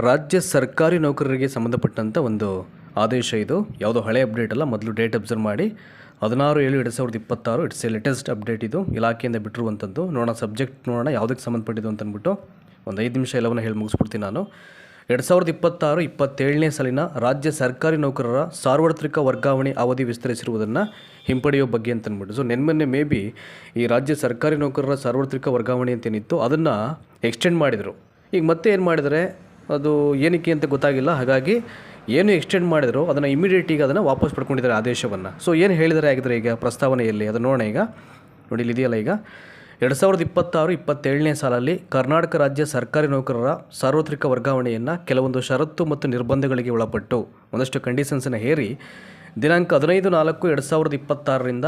ರಾಜ್ಯ ಸರ್ಕಾರಿ ನೌಕರರಿಗೆ ಸಂಬಂಧಪಟ್ಟಂಥ ಒಂದು ಆದೇಶ ಇದು. ಯಾವುದೋ ಹಳೆ ಅಪ್ಡೇಟ್ ಅಲ್ಲ, ಮೊದಲು ಡೇಟ್ ಅಬ್ಸರ್ವ್ ಮಾಡಿ 16/7/2026 ಇಟ್ಸ್ ಎ ಲೇಟೆಸ್ಟ್ ಅಪ್ಡೇಟ್. ಇದು ಇಲಾಖೆಯಿಂದ ಬಿಟ್ಟಿರುವಂಥದ್ದು. ನೋಡೋಣ, ಸಬ್ಜೆಕ್ಟ್ ನೋಡೋಣ ಯಾವುದಕ್ಕೆ ಸಂಬಂಧಪಟ್ಟಿದ್ದು ಅಂತ ಅಂದ್ಬಿಟ್ಟು ಒಂದು 5 ನಿಮಿಷ ಎಲ್ಲವನ್ನ ಹೇಳಿ ಮುಗಿಸ್ಬಿಡ್ತೀನಿ ನಾನು. 2026-27ನೇ ಸಾಲಿನ ರಾಜ್ಯ ಸರ್ಕಾರಿ ನೌಕರರ ಸಾರ್ವತ್ರಿಕ ವರ್ಗಾವಣೆ ಅವಧಿ ವಿಸ್ತರಿಸಿರುವುದನ್ನು ಹಿಂಪಡೆಯುವ ಬಗ್ಗೆ ಅಂತ ಅಂದ್ಬಿಟ್ಟು. ಸೊ ನೆನ್ನೆ ಮೇ ಬಿ ಈ ರಾಜ್ಯ ಸರ್ಕಾರಿ ನೌಕರರ ಸಾರ್ವತ್ರಿಕ ವರ್ಗಾವಣೆ ಅಂತೇನಿತ್ತು ಅದನ್ನು ಎಕ್ಸ್ಟೆಂಡ್ ಮಾಡಿದರು. ಈಗ ಮತ್ತೆ ಏನು ಮಾಡಿದರೆ ಅದು ಏನಕ್ಕೆ ಅಂತ ಗೊತ್ತಾಗಿಲ್ಲ. ಹಾಗಾಗಿ ಏನು ಎಕ್ಸ್ಟೆಂಡ್ ಮಾಡಿದ್ರು ಅದನ್ನು ಇಮಿಡಿಯೇಟಿಗೆ ಅದನ್ನು ವಾಪಸ್ ಪಡ್ಕೊಂಡಿದ್ದಾರೆ ಆದೇಶವನ್ನು. ಸೊ ಏನು ಹೇಳಿದರೆ ಆಗಿದ್ರೆ ಈಗ ಪ್ರಸ್ತಾವನೆಯಲ್ಲಿ ಅದು ನೋಡೋಣ. ಈಗ ನೋಡಿ, ಇಲ್ಲಿ ಇದೆಯಲ್ಲ, ಈಗ 2026-27ನೇ ಸಾಲಲ್ಲಿ ಕರ್ನಾಟಕ ರಾಜ್ಯ ಸರ್ಕಾರಿ ನೌಕರರ ಸಾರ್ವತ್ರಿಕ ವರ್ಗಾವಣೆಯನ್ನು ಕೆಲವೊಂದು ಷರತ್ತು ಮತ್ತು ನಿರ್ಬಂಧಗಳಿಗೆ ಒಳಪಟ್ಟು ಒಂದಷ್ಟು ಕಂಡೀಷನ್ಸನ್ನು ಹೇರಿ ದಿನಾಂಕ 15/4/2026ರಿಂದ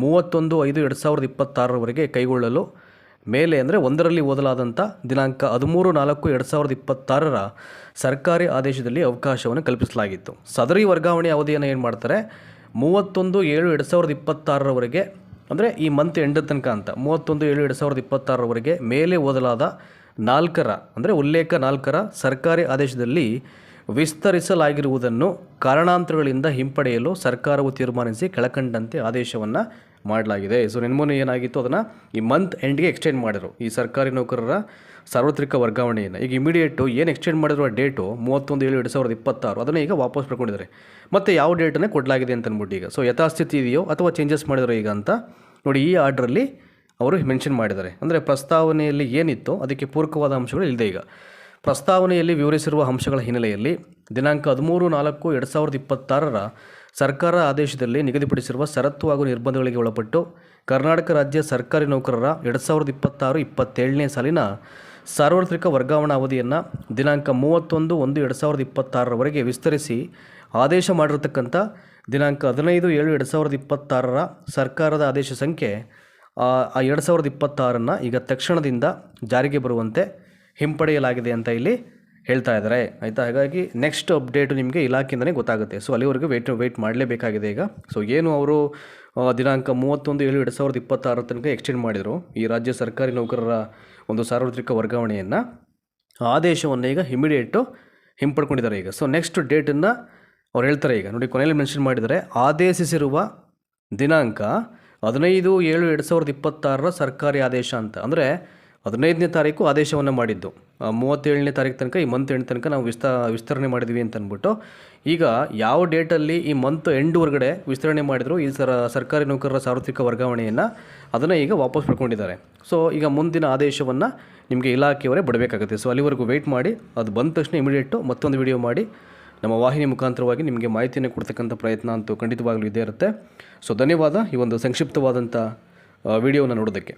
31/5/2026ರವರೆಗೆ ಕೈಗೊಳ್ಳಲು ಮೇಲೆ ಅಂದರೆ ಒಂದರಲ್ಲಿ ಓದಲಾದಂಥ ದಿನಾಂಕ 13/4/2026ರ ಸರ್ಕಾರಿ ಆದೇಶದಲ್ಲಿ ಅವಕಾಶವನ್ನು ಕಲ್ಪಿಸಲಾಗಿತ್ತು. ಸದರಿ ವರ್ಗಾವಣೆ ಅವಧಿಯನ್ನು ಏನು ಮಾಡ್ತಾರೆ, 31/7/2026ರವರೆಗೆ ಅಂದರೆ ಈ ಮಂತ್ ಎಂಡ್ ತನಕ ಅಂತ 31/7/2026ರವರೆಗೆ ಮೇಲೆ ಓದಲಾದ 4ರ ಅಂದರೆ ಉಲ್ಲೇಖ 4ರ ಸರ್ಕಾರಿ ಆದೇಶದಲ್ಲಿ ವಿಸ್ತರಿಸಲಾಗಿರುವುದನ್ನು ಕಾರಣಾಂತರಗಳಿಂದ ಹಿಂಪಡೆಯಲು ಸರ್ಕಾರವು ತೀರ್ಮಾನಿಸಿ ಕೆಳಕಂಡಂತೆ ಆದೇಶವನ್ನು ಮಾಡಲಾಗಿದೆ. ಸೊ ನೆನ್ಮೊನ್ನೆ ಏನಾಗಿತ್ತು ಅದನ್ನು ಈ ಮಂತ್ ಎಂಡ್ಗೆ ಎಕ್ಸ್ಟೆಂಡ್ ಮಾಡಿದರು, ಈ ಸರ್ಕಾರಿ ನೌಕರರ ಸಾರ್ವತ್ರಿಕ ವರ್ಗಾವಣೆಯನ್ನು. ಈಗ ಇಮಿಡಿಯೇಟು ಏನು ಎಕ್ಸ್ಟೆಂಡ್ ಮಾಡಿರೋ ಡೇಟು 31/7/2026 ಅದನ್ನು ಈಗ ವಾಪಸ್ ಪಡ್ಕೊಂಡಿದ್ದಾರೆ. ಮತ್ತು ಯಾವ ಡೇಟನ್ನೇ ಕೊಡಲಾಗಿದೆ ಅಂತ ಅಂದ್ಬಿಟ್ಟು ಈಗ. ಸೊ ಯಥಾಸ್ಥಿತಿ ಇದೆಯೋ ಅಥವಾ ಚೇಂಜಸ್ ಮಾಡಿದ್ರು ಈಗ ಅಂತ ನೋಡಿ, ಈ ಆರ್ಡ್ರಲ್ಲಿ ಅವರು ಮೆನ್ಷನ್ ಮಾಡಿದ್ದಾರೆ. ಅಂದರೆ ಪ್ರಸ್ತಾವನೆಯಲ್ಲಿ ಏನಿತ್ತು ಅದಕ್ಕೆ ಪೂರಕವಾದ ಅಂಶಗಳು ಇಲ್ಲದೆ. ಈಗ ಪ್ರಸ್ತಾವನೆಯಲ್ಲಿ ವಿವರಿಸಿರುವ ಅಂಶಗಳ ಹಿನ್ನೆಲೆಯಲ್ಲಿ ದಿನಾಂಕ 13/4/2026ರ ಸರ್ಕಾರ ಆದೇಶದಲ್ಲಿ ನಿಗದಿಪಡಿಸಿರುವ ಷರತ್ತು ಹಾಗೂ ನಿರ್ಬಂಧಗಳಿಗೆ ಒಳಪಟ್ಟು ಕರ್ನಾಟಕ ರಾಜ್ಯ ಸರ್ಕಾರಿ ನೌಕರರ 2026-27ನೇ ಸಾಲಿನ ಸಾರ್ವತ್ರಿಕ ವರ್ಗಾವಣಾ ಅವಧಿಯನ್ನು ದಿನಾಂಕ 31/1/2026ರವರೆಗೆ ವಿಸ್ತರಿಸಿ ಆದೇಶ ಮಾಡಿರತಕ್ಕಂಥ ದಿನಾಂಕ 15/7/2026ರ ಸರ್ಕಾರದ ಆದೇಶ ಸಂಖ್ಯೆ 2026 ಈಗ ತಕ್ಷಣದಿಂದ ಜಾರಿಗೆ ಬರುವಂತೆ ಹಿಂಪಡೆಯಲಾಗಿದೆ ಅಂತ ಇಲ್ಲಿ ಹೇಳ್ತಾ ಇದ್ದಾರೆ, ಆಯಿತಾ. ಹಾಗಾಗಿ ನೆಕ್ಸ್ಟ್ ಅಪ್ಡೇಟು ನಿಮಗೆ ಇಲಾಖೆಯಿಂದನೇ ಗೊತ್ತಾಗುತ್ತೆ. ಸೊ ಅಲ್ಲಿವರೆಗೂ ವೆಯ್ಟ್ ಮಾಡಲೇಬೇಕಾಗಿದೆ ಈಗ. ಸೊ ಏನು ಅವರು ದಿನಾಂಕ 31/7/2026 ತನಕ ಎಕ್ಸ್ಟೆಂಡ್ ಮಾಡಿದರು ಈ ರಾಜ್ಯ ಸರ್ಕಾರಿ ನೌಕರರ ಒಂದು ಸಾರ್ವತ್ರಿಕ ವರ್ಗಾವಣೆಯನ್ನು, ಆದೇಶವನ್ನು ಈಗ ಇಮಿಡಿಯೇಟು ಹಿಂಪಡ್ಕೊಂಡಿದ್ದಾರೆ ಈಗ. ಸೊ ನೆಕ್ಸ್ಟ್ ಡೇಟನ್ನು ಅವ್ರು ಹೇಳ್ತಾರೆ ಈಗ ನೋಡಿ, ಕೊನೆಯಲ್ಲಿ ಮೆನ್ಷನ್ ಮಾಡಿದರೆ ಆದೇಶಿಸಿರುವ ದಿನಾಂಕ 15/7/2026ರ ಸರ್ಕಾರಿ ಆದೇಶ ಅಂತ. ಅಂದರೆ 15ನೇ ತಾರೀಕು ಆದೇಶವನ್ನು ಮಾಡಿದ್ದು, 37ನೇ ತಾರೀಕು ತನಕ ಈ ಮಂತ್ ಎಂಡ್ ತನಕ ನಾವು ವಿಸ್ತರಣೆ ಮಾಡಿದ್ವಿ ಅಂತ ಅಂದ್ಬಿಟ್ಟು. ಈಗ ಯಾವ ಡೇಟಲ್ಲಿ ಈ ಮಂತ್ ಎಂಡ್ವರೆಗಡೆ ವಿಸ್ತರಣೆ ಮಾಡಿದ್ರು ಈ ಸರ್ಕಾರಿ ನೌಕರರ ಸಾರ್ವತ್ರಿಕ ವರ್ಗಾವಣೆಯನ್ನು, ಅದನ್ನು ಈಗ ವಾಪಸ್ ಪಡ್ಕೊಂಡಿದ್ದಾರೆ. ಸೊ ಈಗ ಮುಂದಿನ ಆದೇಶವನ್ನು ನಿಮಗೆ ಇಲಾಖೆಯವರೇ ಬಿಡಬೇಕಾಗುತ್ತೆ. ಸೊ ಅಲ್ಲಿವರೆಗೂ ವೆಯ್ಟ್ ಮಾಡಿ, ಅದು ಬಂದ ತಕ್ಷಣ ಇಮಿಡಿಯೇಟು ಮತ್ತೊಂದು ವಿಡಿಯೋ ಮಾಡಿ ನಮ್ಮ ವಾಹಿನಿ ಮುಖಾಂತರವಾಗಿ ನಿಮಗೆ ಮಾಹಿತಿಯನ್ನು ಕೊಡ್ತಕ್ಕಂಥ ಪ್ರಯತ್ನ ಅಂತೂ ಖಂಡಿತವಾಗಲೂ ಇದ್ದೇ ಇರುತ್ತೆ. ಸೊ ಧನ್ಯವಾದ ಈ ಒಂದು ಸಂಕ್ಷಿಪ್ತವಾದಂಥ ವಿಡಿಯೋವನ್ನು ನೋಡೋದಕ್ಕೆ.